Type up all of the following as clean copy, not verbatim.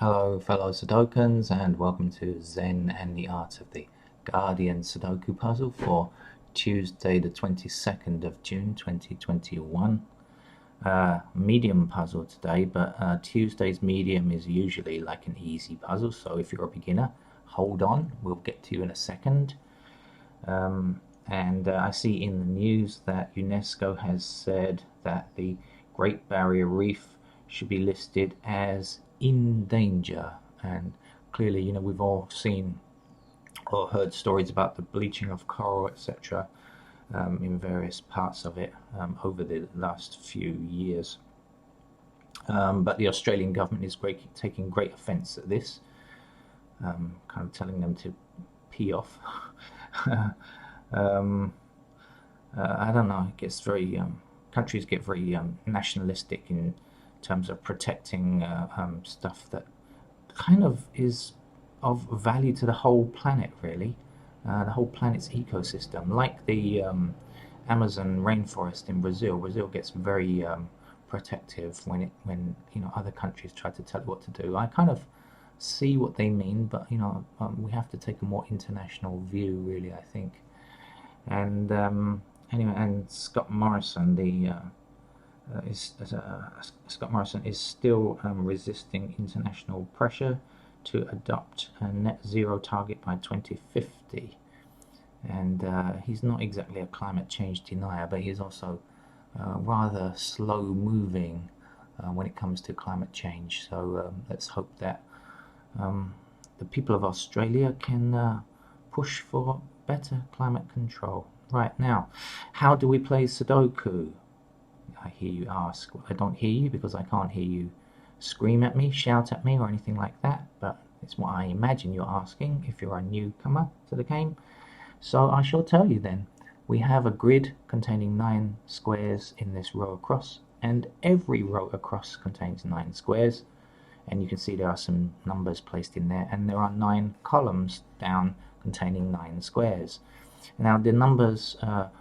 Hello, fellow Sudokans, and welcome to Zen and the Art of the Guardian Sudoku puzzle for Tuesday, the 22nd of June 2021. Medium puzzle today, but Tuesday's medium is usually like an easy puzzle, so if you're a beginner, hold on, we'll get to you in a second. And I see in the news that UNESCO has said that the Great Barrier Reef should be listed as in danger. And clearly, we've all seen or heard stories about the bleaching of coral, etc., in various parts of it over the last few years. But the Australian government is taking great offence at this, kind of telling them to pee off. I don't know. It gets very countries get very nationalistic in terms of protecting stuff that kind of is of value to the whole planet, really, the whole planet's ecosystem. Like the Amazon rainforest in Brazil. Brazil gets very protective when other countries try to tell it what to do. I kind of see what they mean, but we have to take a more international view, really. I think. And anyway, and Scott Morrison, Scott Morrison is still resisting international pressure to adopt a net zero target by 2050. And he's not exactly a climate change denier, but he's also rather slow moving when it comes to climate change. So let's hope that the people of Australia can push for better climate control. Right, now, how do we play Sudoku? I hear you ask. Well, I don't hear you because I can't hear you scream at me, shout at me, or anything like that, but it's what I imagine you're asking if you're a newcomer to the game. So I shall tell you then. We have a grid containing 9 squares in this row across, and every row across contains 9 squares, and you can see there are some numbers placed in there, and there are 9 columns down containing 9 squares. Now the numbers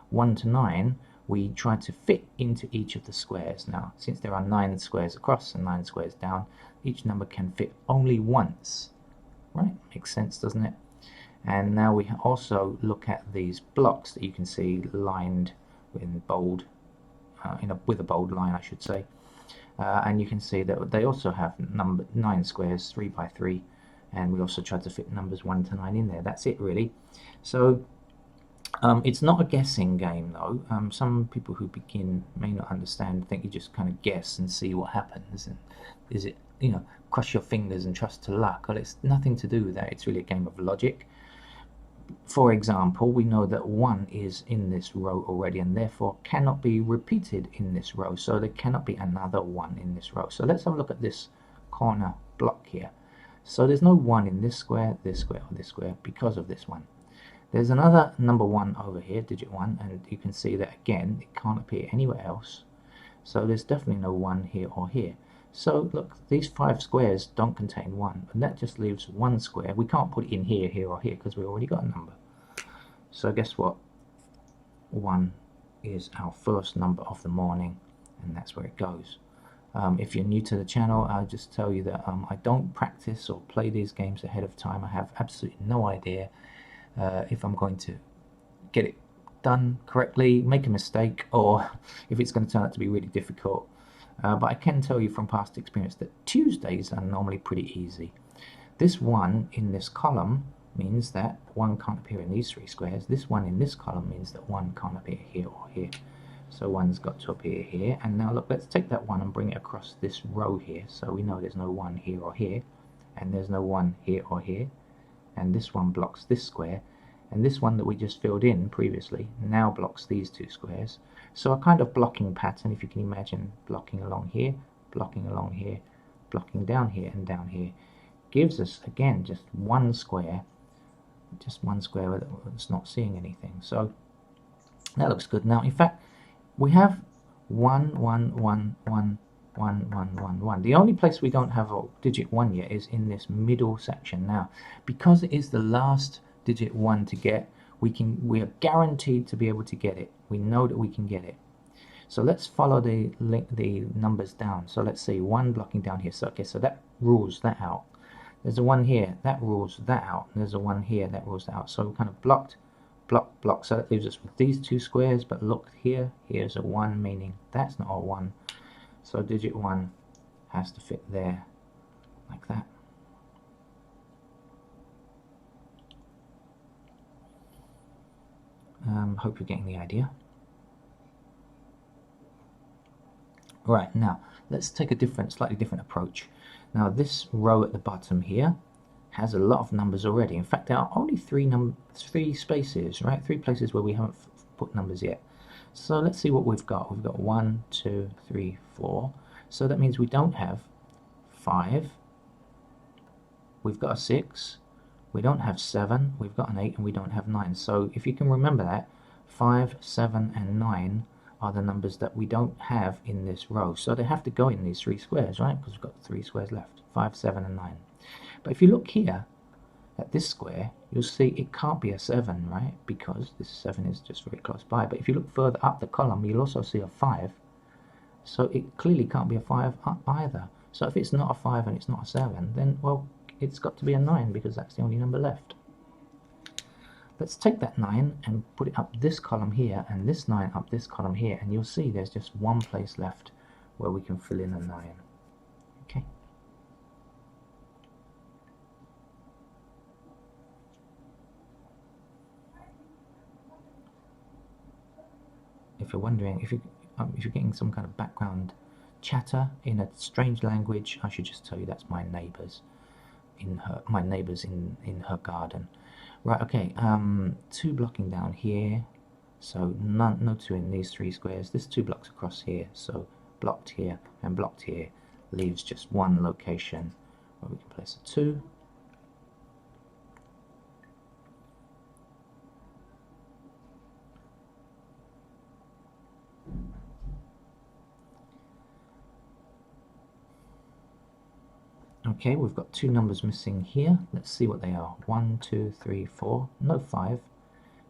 1 to 9 we try to fit into each of the squares. Now since there are 9 squares across and 9 squares down, each number can fit only once. Right? Makes sense, doesn't it? And now we also look at these blocks that you can see lined in bold, with a bold line, I should say. And you can see that they also have 9 squares, 3 by 3, and we also try to fit numbers 1 to 9 in there. That's it, really. So it's not a guessing game, though. Some people who begin may not understand, think you just kind of guess and see what happens. And is it, cross your fingers and trust to luck? Well, it's nothing to do with that. It's really a game of logic. For example, we know that 1 is in this row already and therefore cannot be repeated in this row. So there cannot be another 1 in this row. So let's have a look at this corner block here. So there's no 1 in this square, or this square because of this one. There's another number 1 over here, digit 1, and you can see that again, it can't appear anywhere else. So there's definitely no 1 here or here. So look, these 5 squares don't contain 1, and that just leaves 1 square. We can't put it in here, here, or here because we already got a number. So guess what? 1 is our first number of the morning, and that's where it goes. If you're new to the channel, I'll just tell you that I don't practice or play these games ahead of time. I have absolutely no idea if I'm going to get it done correctly, make a mistake, or if it's going to turn out to be really difficult. But I can tell you from past experience that Tuesdays are normally pretty easy. This 1 in this column means that 1 can't appear in these 3 squares. This 1 in this column means that 1 can't appear here or here. So 1's got to appear here. And now look, let's take that 1 and bring it across this row here. So we know there's no 1 here or here. And there's no 1 here or here. And this one blocks this square. And this one that we just filled in previously now blocks these 2 squares. So a kind of blocking pattern, if you can imagine, blocking along here, blocking along here, blocking down here and down here, gives us, again, just 1 square that's not seeing anything. So that looks good. Now, in fact, we have 1, 1, 1, 1, 1, 1, 1, 1. The only place we don't have a digit 1 yet is in this middle section. Now, because it is the last digit 1 to get, we are guaranteed to be able to get it. We know that we can get it. So let's follow the numbers down. So let's see, 1 blocking down here. So okay, so that rules that out. There's a 1 here, that rules that out. And there's a 1 here, that rules that out. So we kind of blocked, block, block. So that leaves us with these 2 squares. But look here, here's a 1, meaning that's not a 1. So digit 1 has to fit there, like that. Hope you're getting the idea. Right, now let's take a slightly different approach. Now this row at the bottom here has a lot of numbers already. In fact, there are only three spaces, right? 3 places where we haven't put numbers yet. So let's see what we've got. We've got 1, 2, 3, 4. So that means we don't have 5. We've got a 6. We don't have 7. We've got an 8, and we don't have 9. So if you can remember that, 5, 7, and 9 are the numbers that we don't have in this row. So they have to go in these 3 squares, right? Because we've got 3 squares left, 5, 7, and 9. But if you look here at this square, you'll see it can't be a 7, right? Because this 7 is just very close by. But if you look further up the column, you'll also see a 5. So it clearly can't be a 5 either. So if it's not a 5 and it's not a 7, then, well, it's got to be a 9 because that's the only number left. Let's take that 9 and put it up this column here, and this 9 up this column here, and you'll see there's just one place left where we can fill in a 9. Okay. If you're wondering, if you're getting some kind of background chatter in a strange language, I should just tell you that's my neighbours in her garden. Right, okay, 2 blocking down here, so no 2 in these 3 squares. This 2 blocks across here, so blocked here and blocked here leaves just one location where we can place a 2. Okay, we've got 2 numbers missing here. Let's see what they are. 1, 2, 3, 4, no 5,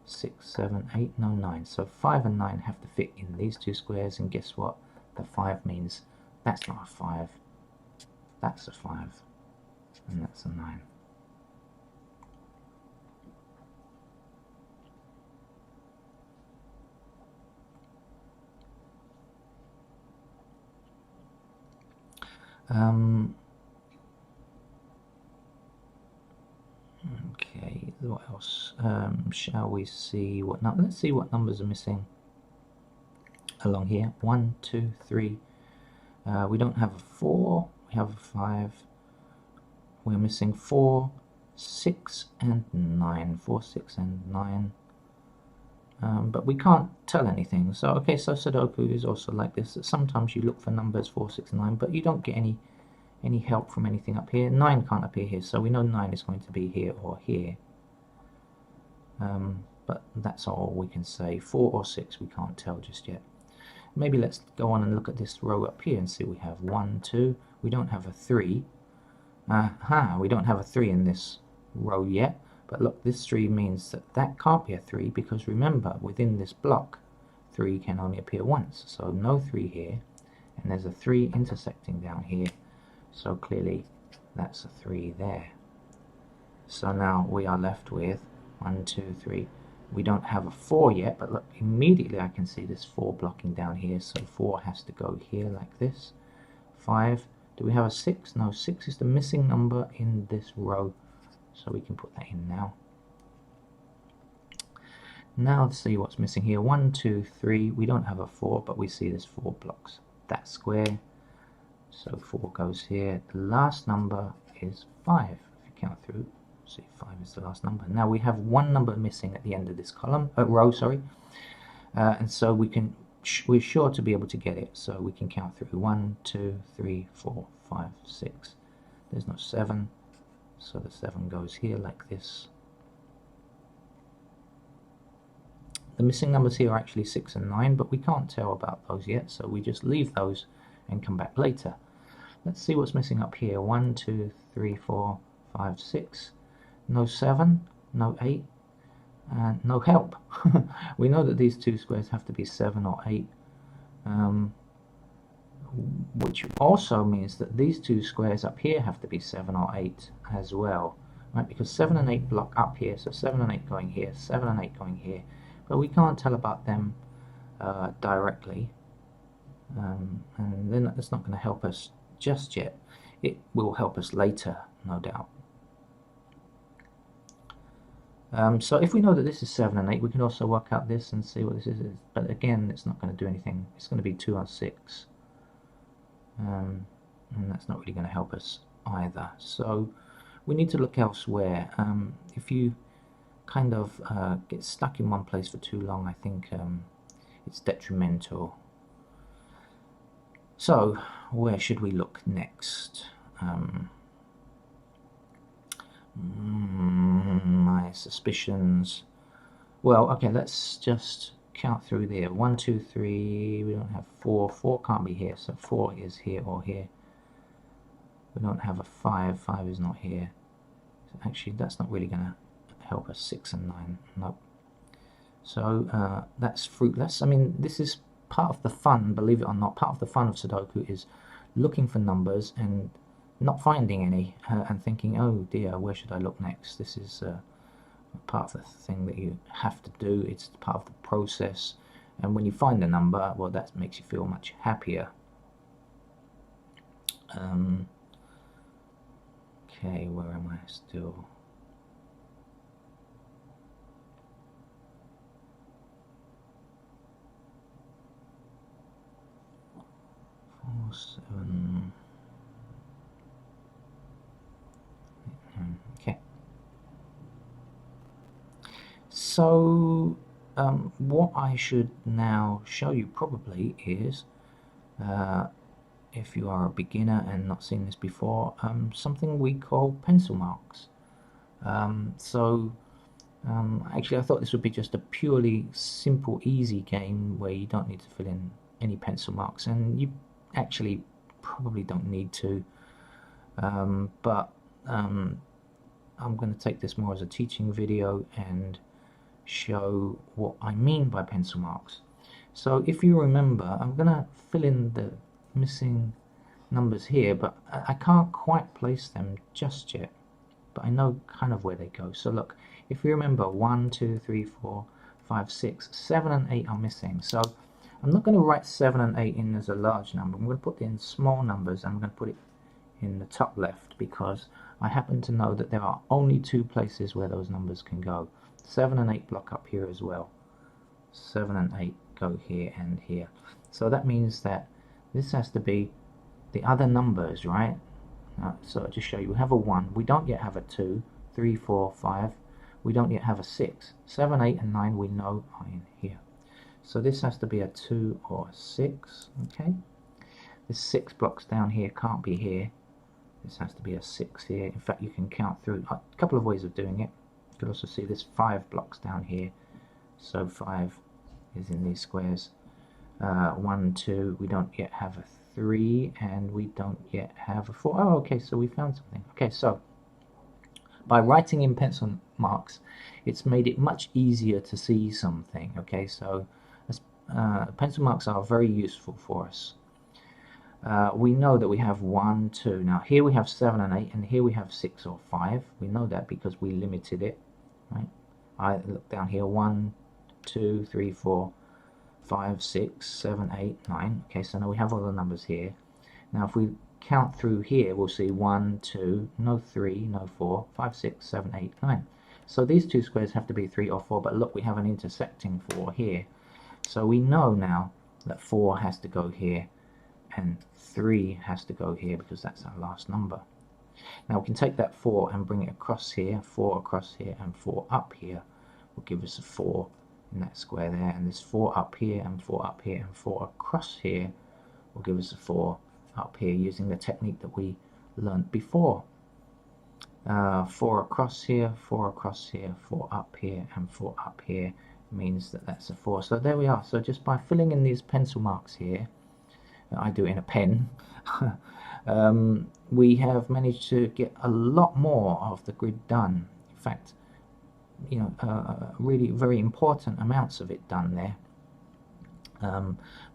6, 7, 8, no 9. So 5 and 9 have to fit in these 2 squares, and guess what? The 5 means that's not a 5, that's a 5, and that's a 9. Okay, what else? Shall we see what let's see what numbers are missing along here. 1, 2, 3. We don't have a 4. We have a 5. We're missing 4, 6, and 9. 4, 6, and 9. But we can't tell anything. So okay, so Sudoku is also like this. Sometimes you look for numbers 4, 6, 9, but you don't get any help from anything up here. 9 can't appear here, so we know 9 is going to be here or here. But that's all we can say. 4 or 6 we can't tell just yet. Maybe let's go on and look at this row up here and see what we have. 1, 2. We don't have a 3. We don't have a 3 in this row yet. But look, this 3 means that can't be a 3, because remember, within this block, 3 can only appear once. So no 3 here, and there's a 3 intersecting down here. So clearly that's a 3 there. So now we are left with 1, 2, 3. We don't have a 4 yet, but look, immediately I can see this 4 blocking down here. So 4 has to go here like this. 5. Do we have a 6? No, 6 is the missing number in this row. So we can put that in now. Now let's see what's missing here. 1, 2, 3. We don't have a 4, but we see there's 4 blocks. That square. So 4 goes here. The last number is 5. If you count through, see 5 is the last number. Now we have 1 number missing at the end of this row, sorry. And so we're sure to be able to get it. So we can count through 1, 2, 3, 4, 5, 6. There's no 7. So the 7 goes here like this. The missing numbers here are actually 6 and 9, but we can't tell about those yet, so we just leave those and come back later. Let's see what's missing up here. 1, 2, 3, 4, 5, 6. No 7, no 8, and no help. We know that these 2 squares have to be 7 or 8. which also means that these two squares up here have to be 7 or 8 as well, right? Because 7 and 8 block up here, so 7 and 8 going here, 7 and 8 going here, but we can't tell about them directly, and then it's not going to help us just yet. It will help us later, no doubt. So if we know that this is 7 and 8, we can also work out this and see what this is. But again, it's not going to do anything. It's going to be 2 or 6. And that's not really going to help us either. So we need to look elsewhere. If you kind of get stuck in one place for too long, I think it's detrimental. So where should we look next? My suspicions. Well, okay, let's just count through there. 1, 2, 3. We don't have 4. 4 can't be here, so 4 is here or here. We don't have a 5. 5 is not here. So actually, that's not really going to help us. 6 and 9. Nope. So that's fruitless. I mean, this is part of the fun, believe it or not. Part of the fun of Sudoku is looking for numbers and not finding any and thinking, oh dear, where should I look next? This is part of the thing that you have to do. It's part of the process, and when you find a number, well, that makes you feel much happier. Okay, where am I still? Four, 7. Okay. So what I should now show you probably is, if you are a beginner and not seen this before, something we call pencil marks. Actually, I thought this would be just a purely simple, easy game where you don't need to fill in any pencil marks, and you actually probably don't need to, but I'm going to take this more as a teaching video and show what I mean by pencil marks. So if you remember, I'm going to fill in the missing numbers here, but I can't quite place them just yet, but I know kind of where they go. So look, if you remember, 1, 2, 3, 4, 5, 6, 7 and 8 are missing. So I'm not going to write 7 and 8 in as a large number. I'm going to put it in small numbers. I'm going to put it in the top left because I happen to know that there are only 2 places where those numbers can go. 7 and 8 block up here as well. 7 and 8 go here and here. So that means that this has to be the other numbers, right? So to show you, we have a 1. We don't yet have a 2, 3, 4, 5. We don't yet have a 6. 7, 8 and 9 we know are in here. So this has to be a 2 or a 6, okay? This 6 blocks down here can't be here. This has to be a 6 here. In fact, you can count through a couple of ways of doing it. You can also see this 5 blocks down here. So 5 is in these squares. 1, 2, we don't yet have a 3, and we don't yet have a 4. Oh, okay, so we found something. Okay, so by writing in pencil marks, it's made it much easier to see something. Okay, so pencil marks are very useful for us. We know that we have 1, 2. Now here we have 7 and 8, and here we have 6 or 5. We know that because we limited it, right? I look down here, 1, 2, 3, 4, 5, 6, 7, 8, 9. Okay, so now we have all the numbers here. Now if we count through here, we'll see 1, 2, no 3, no 4, 5, 6, 7, 8, 9. So these 2 squares have to be 3 or 4, but look, we have an intersecting 4 here. So we know now that 4 has to go here and 3 has to go here because that's our last number. Now we can take that 4 and bring it across here, 4 across here, and 4 up here will give us a 4 in that square there, and this 4 up here and 4 up here and 4 across here will give us a 4 up here using the technique that we learnt before. 4 across here, 4 across here, 4 up here, and 4 up here means that that's a 4. So there we are. So just by filling in these pencil marks here, I do it in a pen, we have managed to get a lot more of the grid done. In fact, you know, really very important amounts of it done there.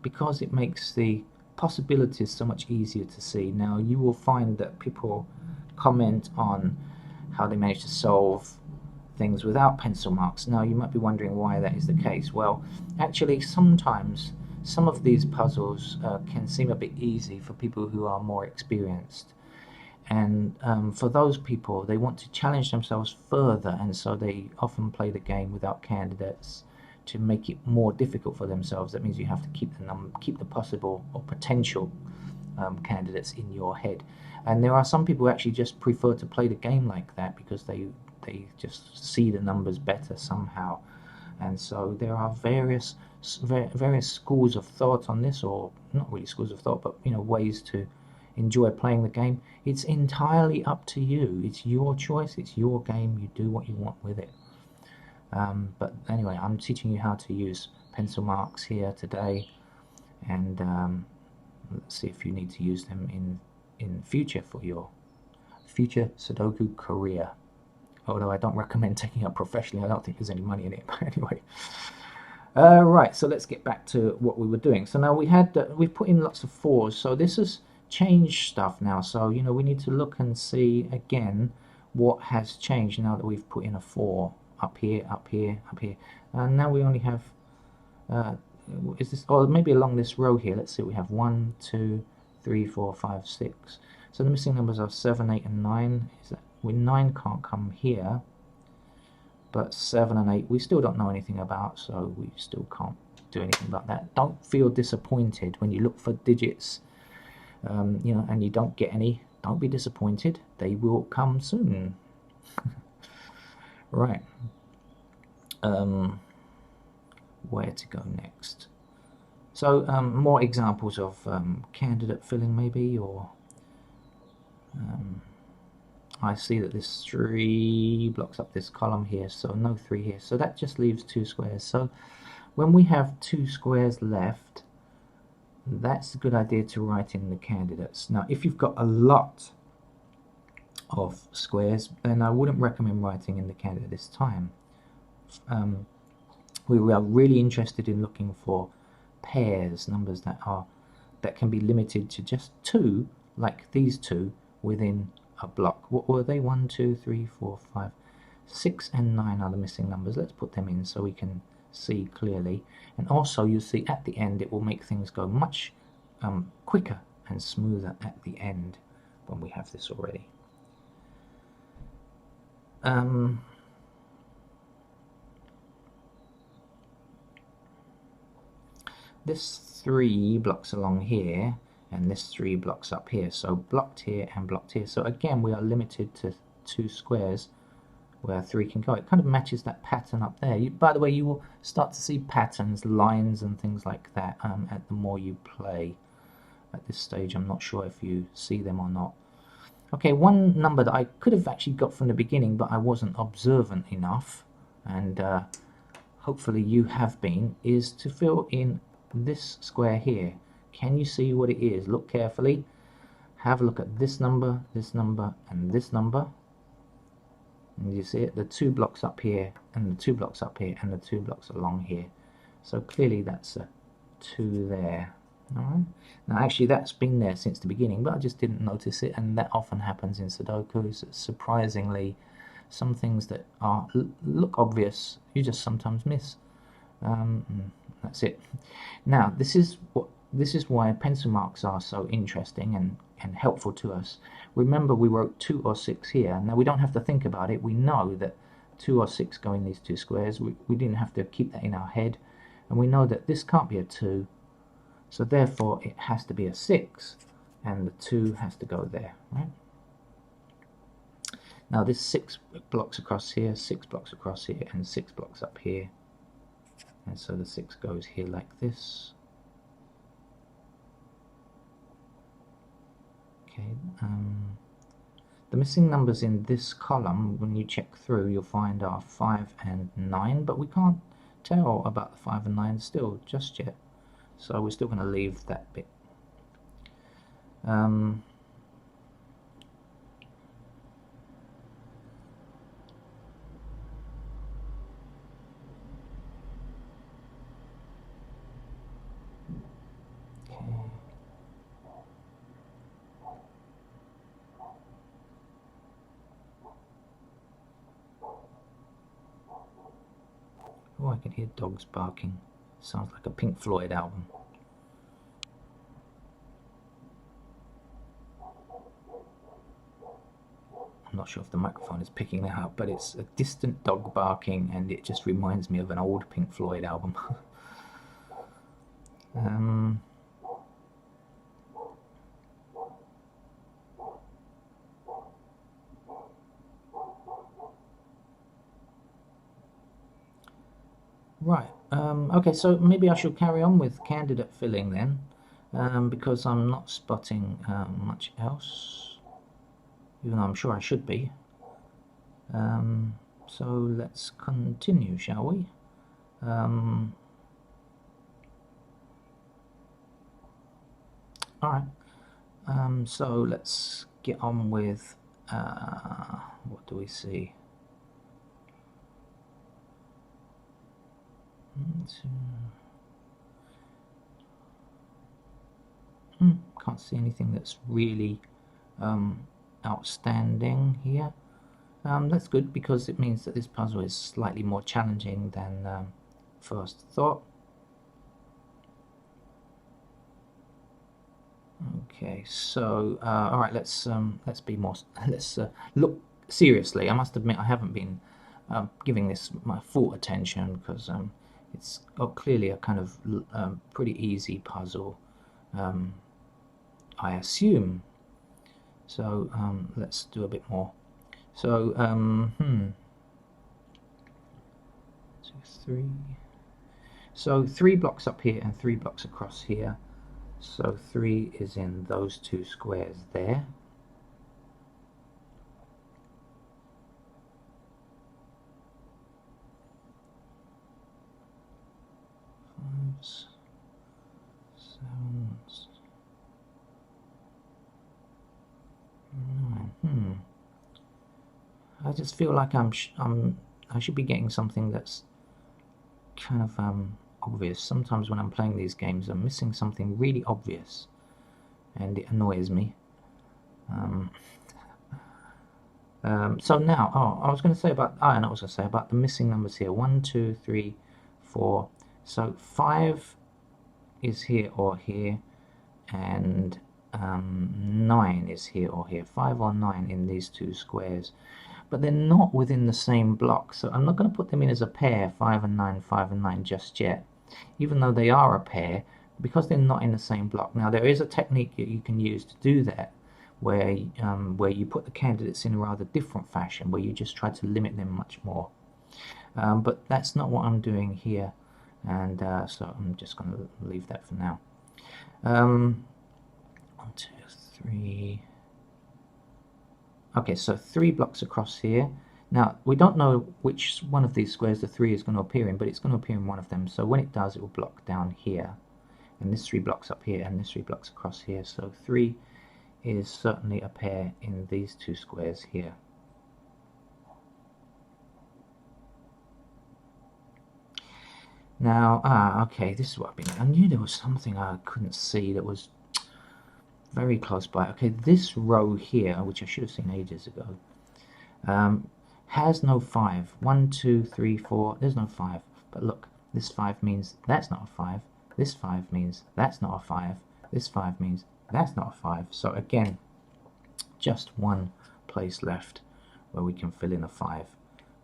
because it makes the possibilities so much easier to see. Now you will find that people comment on how they manage to solve things without pencil marks. Now you might be wondering why that is the case. Well, actually sometimes some of these puzzles can seem a bit easy for people who are more experienced, and for those people, they want to challenge themselves further, and so they often play the game without candidates to make it more difficult for themselves. That means you have to keep the possible or potential candidates in your head. And there are some people who actually just prefer to play the game like that because they just see the numbers better somehow. And so there are various schools of thought on this, or not really schools of thought, but ways to enjoy playing the game. It's entirely up to you. It's your choice. It's your game. You do what you want with it. But anyway, I'm teaching you how to use pencil marks here today, and let's see if you need to use them in future for your future Sudoku career. Although I don't recommend taking it up professionally. I don't think there's any money in it. But anyway. Right, so let's get back to what we were doing. So now we've put in lots of 4s. So this has changed stuff now. So, we need to look and see again what has changed now that we've put in a 4 up here, up here, up here. And now we only have, is this, or maybe along this row here, let's see, we have 1, 2, 3, 4, 5, 6. So the missing numbers are 7, 8, and 9. 9 can't come here, but 7 and 8 we still don't know anything about, so we still can't do anything about that. Don't feel disappointed when you look for digits, and you don't get any. Don't be disappointed. They will come soon. Right. Where to go next? So more examples of candidate filling maybe, or I see that there's 3 blocks up this column here, so no 3 here, so that just leaves 2 squares. So when we have 2 squares left, that's a good idea to write in the candidates. Now if you've got a lot of squares, then I wouldn't recommend writing in the candidate this time. We are really interested in looking for pairs, numbers that can be limited to just 2, like these 2, within a block. What were they? 1, 2, 3, 4, 5, 6, and 9 are the missing numbers. Let's put them in so we can see clearly. And also you see at the end it will make things go much quicker and smoother at the end when we have this already. This 3 blocks along here, and this 3 blocks up here, so blocked here and blocked here. So again we are limited to 2 squares where 3 can go. It kind of matches that pattern up there. By the way, you will start to see patterns, lines and things like that at the more you play. At this stage I'm not sure if you see them or not. Okay, one number that I could have actually got from the beginning, but I wasn't observant enough, and hopefully you have been, is to fill in this square here. Can you see what it is? Look carefully. Have a look at this number, and this number. And you see it? The 2 blocks up here, and the 2 blocks up here, and the 2 blocks along here. So clearly that's a 2 there. Alright. Now actually that's been there since the beginning, but I just didn't notice it, and that often happens in Sudoku. Surprisingly, some things that look obvious, you just sometimes miss. That's it. Now this is why pencil marks are so interesting and helpful to us. Remember, we wrote 2 or 6 here. Now we don't have to think about it. We know that 2 or 6 go in these 2 squares. We didn't have to keep that in our head, and we know that this can't be a 2. So therefore it has to be a 6, and the 2 has to go there, right? Now this 6 blocks across here, 6 blocks across here, and 6 blocks up here. And so the 6 goes here like this. Okay, the missing numbers in this column, when you check through, you'll find are 5 and 9, but we can't tell about the 5 and 9 still, just yet. So we're still going to leave that bit. hear dogs barking. Sounds like a Pink Floyd album. I'm not sure if the microphone is picking that up, but it's a distant dog barking, and it just reminds me of an old Pink Floyd album. Right, okay, so maybe I should carry on with candidate filling then, because I'm not spotting much else, even though I'm sure I should be. So let's continue, shall we? Alright, so let's get on with, what do we see? Can't see anything that's really outstanding here. That's good, because it means that this puzzle is slightly more challenging than first thought. Okay, so all right, let's be more. Let's look seriously. I must admit, I haven't been giving this my full attention, because it's clearly a kind of pretty easy puzzle, I assume. So let's do a bit more. So 2, 3. So 3 blocks up here and 3 blocks across here. So 3 is in those 2 squares there. 5, 7, 9. I just feel like I should be getting something that's kind of obvious. Sometimes when I'm playing these games, I'm missing something really obvious, and it annoys me. So now, I was going to say about, and I was going to say about the missing numbers here. 1, 2, 3, 4. So 5 is here or here, and 9 is here or here. 5 or 9 in these 2 squares, but they're not within the same block, so I'm not going to put them in as a pair, 5 and 9, 5 and 9 just yet, even though they are a pair, because they're not in the same block. Now there is a technique that you can use to do that, where you put the candidates in a rather different fashion, where you just try to limit them much more. But that's not what I'm doing here, and so I'm just going to leave that for now. 1, 2, 3. Okay, so 3 blocks across here. Now, we don't know which one of these squares the 3 is going to appear in, but it's going to appear in one of them. So when it does, it will block down here. And this 3 blocks up here, and this 3 blocks across here. So 3 is certainly a pair in these 2 squares here. Now, okay, this is what I've been... I knew there was something I couldn't see that was very close by. Okay, this row here, which I should have seen ages ago, has no 5. 1, 2, 3, 4. There's no 5. But look, this 5 means that's not a 5. This 5 means that's not a 5. This 5 means that's not a 5. So again, just one place left where we can fill in a 5.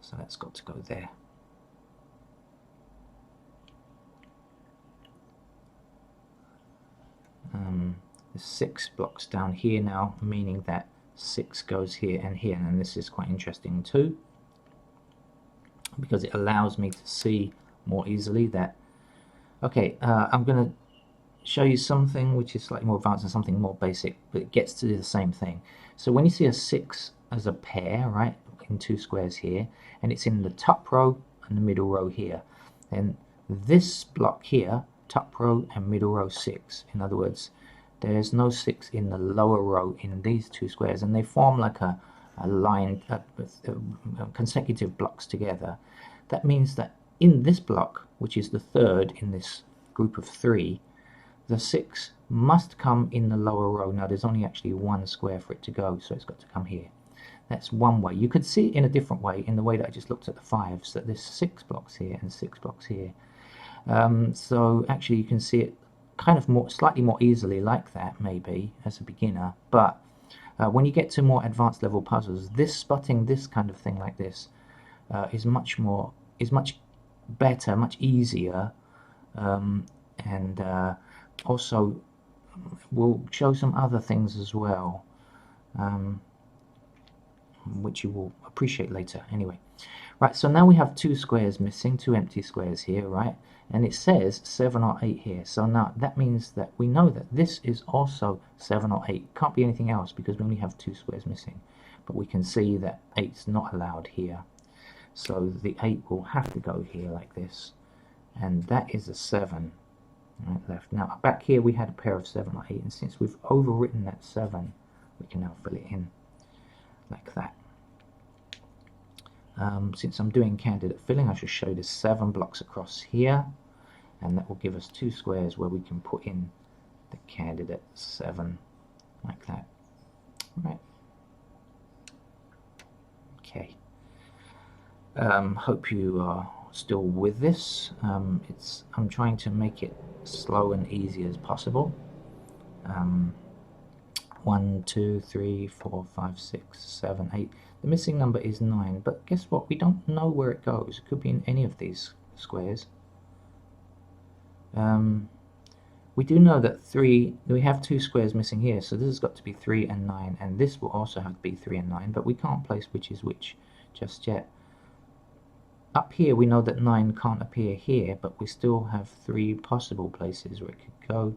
So that's got to go there. There's 6 blocks down here now, meaning that 6 goes here, and this is quite interesting too, because it allows me to see more easily that, okay, I'm going to show you something which is slightly more advanced and something more basic, but it gets to do the same thing. So when you see a 6 as a pair, right, in 2 squares here, and it's in the top row and the middle row here, then this block here, top row and middle row 6, in other words, there's no 6 in the lower row in these 2 squares, and they form like a line, consecutive blocks together. That means that in this block, which is the third in this group of 3, the 6 must come in the lower row. Now there's only actually 1 square for it to go, so it's got to come here. That's one way. You could see it in a different way, in the way that I just looked at the 5s, that there's 6 blocks here and 6 blocks here. So actually you can see it kind of slightly more easily like that, maybe, as a beginner. But when you get to more advanced level puzzles, spotting this kind of thing like this is much better, much easier, and also will show some other things as well, which you will appreciate later. Anyway, right, so now we have 2 squares missing, 2 empty squares here, right? And it says 7 or 8 here. So now that means that we know that this is also 7 or 8. Can't be anything else because we only have 2 squares missing. But we can see that 8's not allowed here. So the 8 will have to go here like this. And that is a 7 right left. Now back here we had a pair of 7 or 8. And since we've overwritten that 7, we can now fill it in like that. Since I'm doing candidate filling, I should show the 7 blocks across here, and that will give us 2 squares where we can put in the candidate 7 like that. Right. Okay. Hope you are still with this. I'm trying to make it slow and easy as possible. 1, 2, 3, 4, 5, 6, 7, 8. The missing number is 9, but guess what? We don't know where it goes. It could be in any of these squares. We do know that we have 2 squares missing here, so this has got to be 3 and 9, and this will also have to be 3 and 9, but we can't place which is which just yet. Up here we know that 9 can't appear here, but we still have 3 possible places where it could go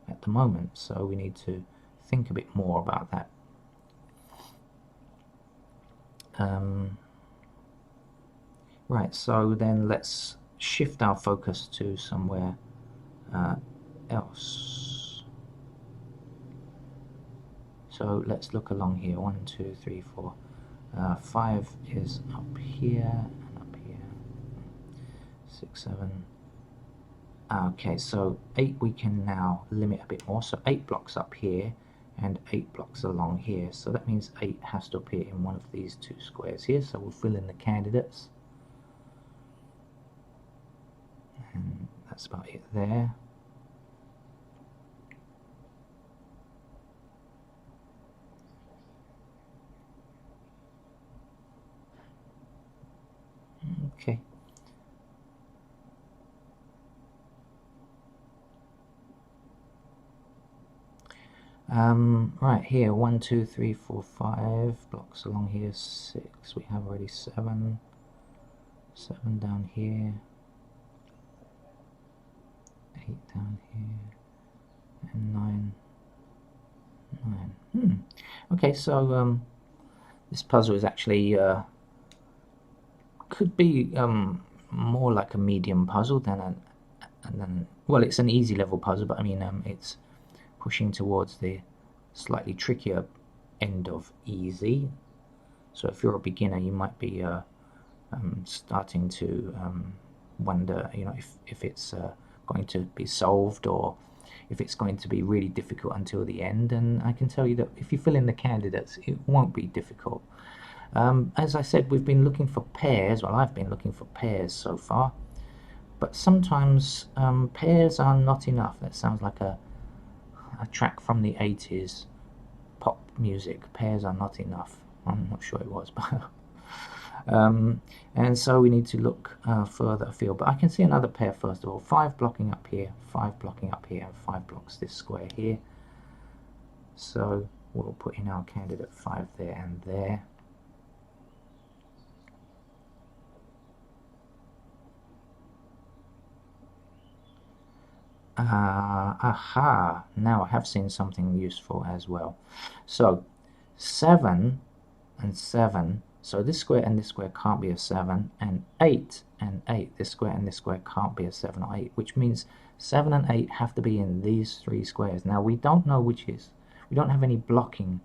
at the moment, so we need to think a bit more about that. Right, so then let's shift our focus to somewhere else. So let's look along here. 1, 2, 3, 4. 5 is up here and up here. 6, 7. Okay, so 8 we can now limit a bit more. So 8 blocks up here and 8 blocks along here. So that means 8 has to appear in one of these 2 squares here. So we'll fill in the candidates. And that's about it there. Okay. Right here, 1, 2, 3, 4, 5 blocks along here, 6. We have already 7. 7 down here. 8 down here. And 9. 9. Okay, so this puzzle is actually could be more like a medium puzzle than well, it's an easy level puzzle, but I mean it's pushing towards the slightly trickier end of easy. So if you're a beginner, you might be starting to wonder, you know, if it's going to be solved or if it's going to be really difficult until the end. And I can tell you that if you fill in the candidates, it won't be difficult. As I said, we've been looking for pairs. Well, I've been looking for pairs so far, but sometimes pairs are not enough. That sounds like a track from the 80s pop music. Pairs are not enough. I'm not sure it was, but and so we need to look further afield. But I can see another pair first of all. 5 blocking up here, 5 blocking up here, and 5 blocks this square here. So we'll put in our candidate 5 there and there. Aha, now I have seen something useful as well. So 7 and 7, so this square and this square can't be a 7, and 8 and 8, this square and this square can't be a 7 or 8, which means 7 and 8 have to be in these 3 squares. Now we don't know which is. We don't have any blocking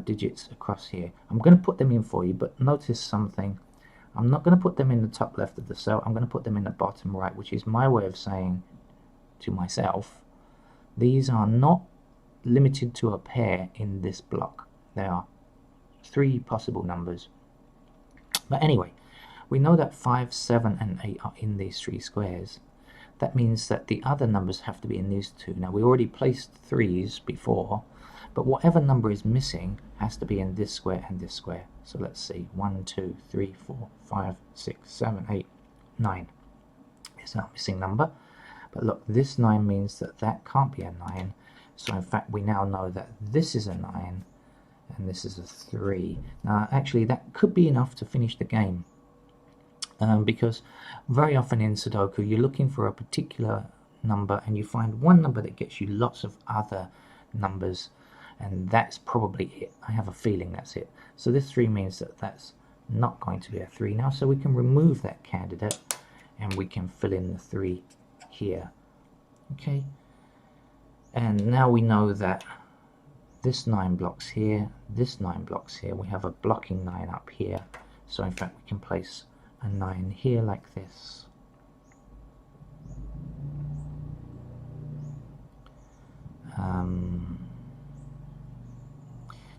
digits across here. I'm going to put them in for you, but notice something. I'm not going to put them in the top left of the cell. I'm going to put them in the bottom right, which is my way of saying to myself, these are not limited to a pair in this block. They are 3 possible numbers. But anyway, we know that 5, 7 and 8 are in these 3 squares. That means that the other numbers have to be in these 2. Now we already placed 3's before, but whatever number is missing has to be in this square and this square. So let's see, 1, 2, 3, 4, 5, 6, 7, 8, 9 is our missing number. But look, this 9 means that that can't be a 9. So in fact we now know that this is a 9 and this is a 3. Now actually that could be enough to finish the game. Because very often in Sudoku you're looking for a particular number and you find one number that gets you lots of other numbers, and that's probably it. I have a feeling that's it. So this 3 means that that's not going to be a 3 now, so we can remove that candidate and we can fill in the 3 here. Okay, and now we know that this 9 blocks here, this 9 blocks here, we have a blocking 9 up here, so in fact we can place a 9 here like this.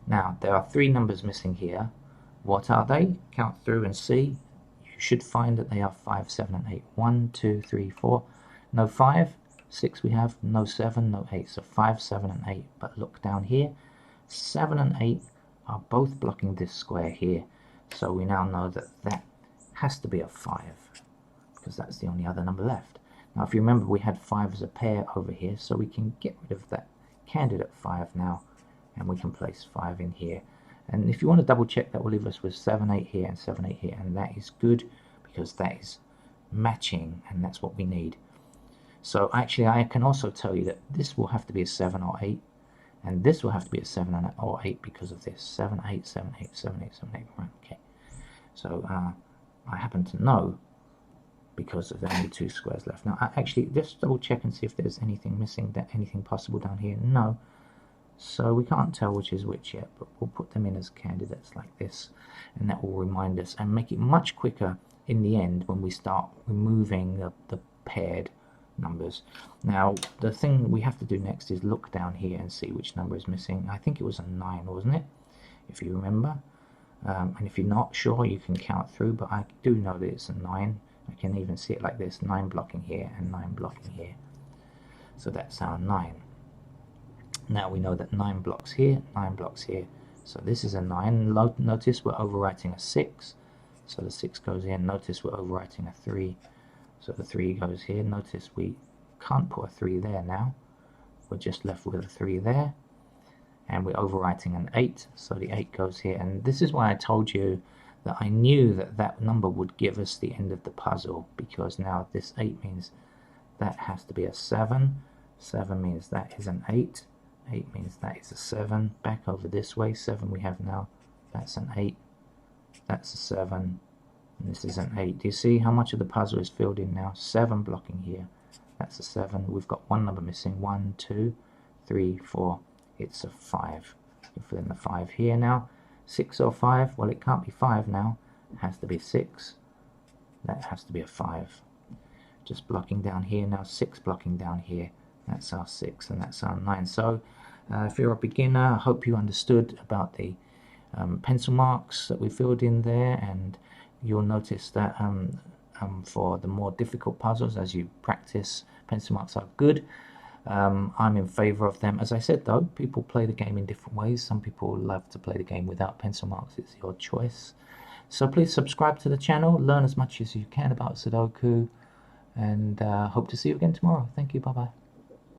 Now there are 3 numbers missing here. What are they? Count through and see. You should find that they are 5, 7 and 8. 1, 2, 3, 4. No 5, 6 we have, no 7, no 8. So 5, 7 and 8. But look down here, 7 and 8 are both blocking this square here. So we now know that that has to be a 5, because that's the only other number left. Now if you remember, we had 5 as a pair over here, so we can get rid of that candidate 5 now, and we can place 5 in here. And if you want to double check, that will leave us with 7, 8 here and 7, 8 here, and that is good because that is matching and that's what we need. So actually I can also tell you that this will have to be a 7 or 8, and this will have to be a 7 or 8 because of this. 7, 8, 7, 8, 7, 8, 7, 8. Right, okay. So I happen to know because of the only 2 squares left. Now actually just double check and see if there's anything missing, anything possible down here. No. So we can't tell which is which yet, but we'll put them in as candidates like this, and that will remind us and make it much quicker in the end when we start removing the paired numbers. Now the thing we have to do next is look down here and see which number is missing. I think it was a 9, wasn't it, if you remember? And if you're not sure, you can count through, but I do know that it's a 9. I can even see it like this, 9 blocking here and 9 blocking here. So that's our 9. Now we know that 9 blocks here, 9 blocks here. So this is a 9. Notice we're overwriting a 6. So the 6 goes in. Notice we're overwriting a 3. So the 3 goes here. Notice we can't put a 3 there now. We're just left with a 3 there. And we're overwriting an 8. So the 8 goes here. And this is why I told you that I knew that that number would give us the end of the puzzle. Because now this 8 means that has to be a 7. 7 means that is an 8. 8 means that is a 7. Back over this way, 7 we have now, that's an 8, that's a 7, and this is an 8. Do you see how much of the puzzle is filled in now? 7 blocking here, that's a 7. We've got one number missing, 1, 2, 3, 4, it's a 5. You fill in the 5 here now. 6 or 5, well it can't be 5 now, it has to be 6, that has to be a 5. Just blocking down here now, 6 blocking down here. That's our 6 and that's our 9. So if you're a beginner, I hope you understood about the pencil marks that we filled in there, and you'll notice that for the more difficult puzzles, as you practice, pencil marks are good. I'm in favor of them. As I said though, people play the game in different ways. Some people love to play the game without pencil marks. It's your choice. So please subscribe to the channel, learn as much as you can about Sudoku, and hope to see you again tomorrow. Thank you, bye bye.